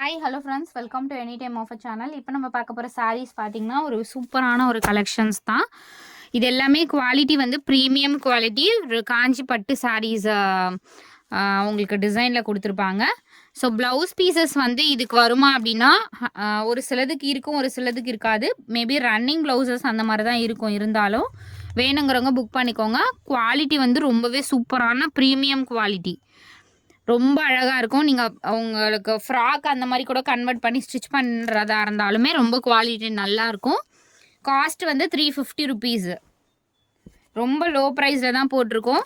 Hi hello friends, welcome to any time offer channel. இப்போ நம்ம பார்க்க போகிற சாரீஸ் பார்த்தீங்கன்னா ஒரு சூப்பரான ஒரு கலெக்ஷன்ஸ் தான். இது எல்லாமே குவாலிட்டி வந்து ப்ரீமியம் குவாலிட்டி, ஒரு காஞ்சி பட்டு சாரீஸ் உங்களுக்கு டிசைனில் கொடுத்துருப்பாங்க. ஸோ ப்ளவுஸ் பீசஸ் வந்து இதுக்கு வருமா அப்படின்னா ஒரு சிலதுக்கு இருக்கும், ஒரு சிலதுக்கு இருக்காது. மேபி ரன்னிங் ப்ளவுசஸ் அந்த மாதிரி தான் இருக்கும். இருந்தாலும் வேணுங்கிறவங்க புக் பண்ணிக்கோங்க. குவாலிட்டி வந்து ரொம்பவே சூப்பரான ப்ரீமியம் குவாலிட்டி, ரொம்ப அழகாக இருக்கும். நீங்கள் உங்களுக்கு ஃப்ராக் அந்த மாதிரி கூட கன்வெர்ட் பண்ணி ஸ்டிச் பண்ணுறதா இருந்தாலுமே ரொம்ப குவாலிட்டி நல்லாயிருக்கும். காஸ்ட் வந்து 350 ருபீஸு, ரொம்ப லோ ப்ரைஸில் தான் போட்டிருக்கோம்.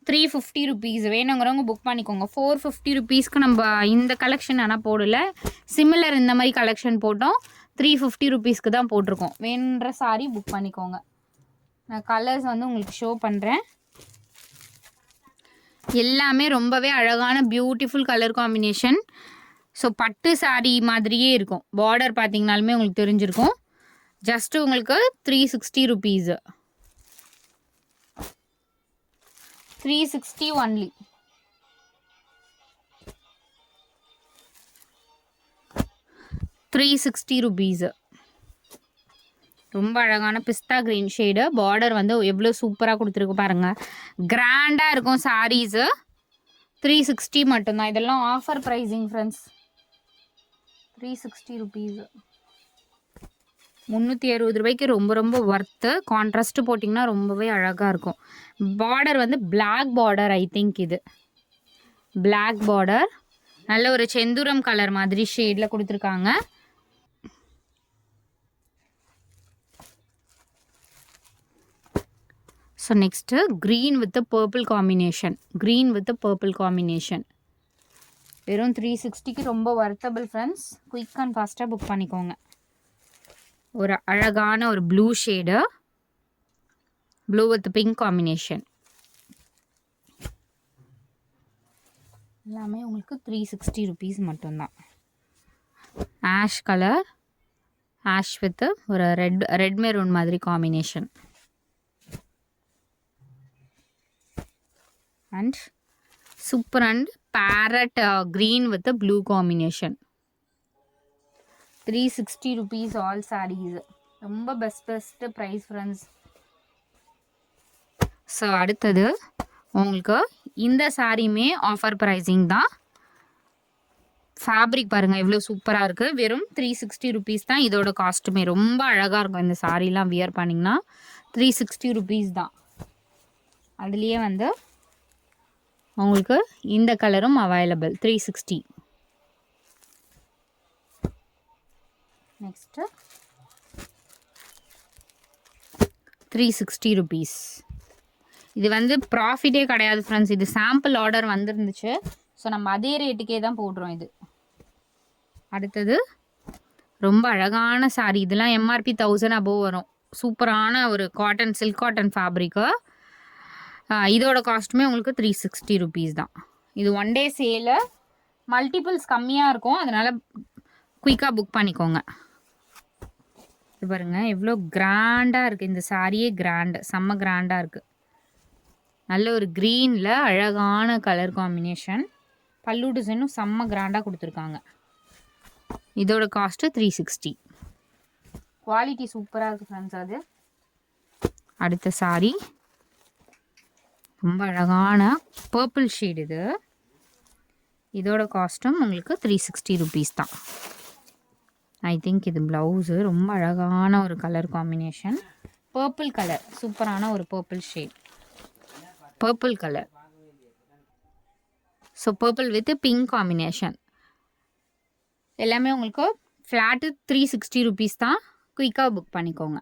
350 ருபீஸ். வேணுங்கிறவங்க புக் பண்ணிக்கோங்க. 450 ருபீஸ்க்கு நம்ம இந்த கலெக்ஷன் ஆனால் போடல, சிமிலர் இந்த மாதிரி கலெக்ஷன் போட்டோம். 350 ருபீஸ்க்கு தான் போட்டிருக்கோம். வேணுன்ற சாரி புக் பண்ணிக்கோங்க. நான் கலர்ஸ் வந்து உங்களுக்கு ஷோ பண்ணுறேன். எல்லாமே ரொம்பவே அழகான பியூட்டிஃபுல் கலர் காம்பினேஷன். ஸோ பட்டு சாரீ மாதிரியே இருக்கும். பார்டர் பார்த்தீங்கனாலுமே உங்களுக்கு தெரிஞ்சிருக்கும். ஜஸ்ட்டு உங்களுக்கு 360 ருபீஸு, 360 ஒன்லி. ₹360. ரொம்ப அழகான பிஸ்தா க்ரீன் ஷேடு. பார்டர் வந்து எவ்வளோ சூப்பராக கொடுத்துருக்கு பாருங்கள். கிராண்டாக இருக்கும் சாரீஸு. 360 மட்டும்தான். இதெல்லாம் ஆஃபர் ப்ரைஸிங் ஃப்ரெண்ட்ஸ். 360 ருபீஸு, 360 ரூபாய்க்கு ரொம்ப ரொம்ப ஒர்த்து. கான்ட்ராஸ்ட்டு போட்டிங்கன்னா ரொம்பவே அழகாக இருக்கும். பார்டர் வந்து பிளாக் பார்டர், ஐ திங்க் இது பிளாக் பார்டர். நல்ல ஒரு செந்தூரம் கலர் மாதிரி ஷேடில் கொடுத்துருக்காங்க. So next green with purple combination. Green with purple combination வெறும் 360க்கு ரொம்ப வர்த்தபிள் ஃப்ரெண்ட்ஸ். குயிக் அண்ட் ஃபாஸ்ட்டாக புக் பண்ணிக்கோங்க. ஒரு அழகான ஒரு blue shade, blue with pink combination. எல்லாமே உங்களுக்கு 360 ருபீஸ் மட்டும்தான். ஆஷ் கலர், ஆஷ் வித் ஒரு ரெட் மெரூன் மாதிரி combination. And super and parrot green with the blue combination. 360 rupees all sarees. ரொம்ப பெஸ்ட் ப்ரைஸ் ஃப்ரெண்ட்ஸ். ஸோ அடுத்தது உங்களுக்கு இந்த சாரியுமே ஆஃபர் ப்ரைஸிங் தான். ஃபேப்ரிக் பாருங்கள் எவ்வளோ சூப்பராக இருக்குது. வெறும் 360 ருபீஸ் தான் இதோட காஸ்ட்டுமே. ரொம்ப அழகாக இருக்கும் இந்த சாரீலாம் வியர் பண்ணிங்கன்னா. 360 ருபீஸ் தான். அதுலேயே வந்து உங்களுக்கு இந்த கலரும் அவைலபிள். 360. Next 360 rupees. இது வந்து ப்ராஃபிட்டே கிடையாது ஃப்ரெண்ட்ஸ். இது சாம்பிள் ஆர்டர் வந்துருந்துச்சு. ஸோ நம்ம அதே ரேட்டுக்கே தான் போடுறோம் இது. அடுத்தது ரொம்ப அழகான சாரீ. இதெல்லாம் எம்ஆர்பி 1000 அபோவ் வரும். சூப்பரான ஒரு காட்டன், சில்க் காட்டன் ஃபேப்ரிக்கு. இதோட காஸ்ட்டுமே உங்களுக்கு 360 ருபீஸ் தான். இது ஒன் டே சேலு, மல்டிபிள்ஸ் கம்மியாக இருக்கும். அதனால் குயிக்காக புக் பண்ணிக்கோங்க. இது பாருங்கள் எவ்வளோ கிராண்டாக இருக்குது இந்த சாரியே. கிராண்டு, செம்ம கிராண்டாக இருக்குது. நல்ல ஒரு க்ரீனில் அழகான கலர் காம்பினேஷன். பல்லு டிசைனும் செம்ம கிராண்டாக கொடுத்துருக்காங்க. இதோட காஸ்ட்டு 360. குவாலிட்டி சூப்பராக இருக்குது ஃப்ரெண்ட்ஸ். அது அடுத்த சாரி ரொம்ப அழகான பர்பிள் ஷேட். இது இதோட காஸ்ட்டும் உங்களுக்கு 360 ருபீஸ் தான். ஐ திங்க் இது ப்ளவுஸு. ரொம்ப அழகான ஒரு கலர் காம்பினேஷன். பர்பிள் கலர், சூப்பரான ஒரு purple shade, purple colour. So purple with pink combination. எல்லாமே உங்களுக்கு ஃப்ளாட்டு 360 ருபீஸ் தான். குயிக்காக புக் பண்ணிக்கோங்க.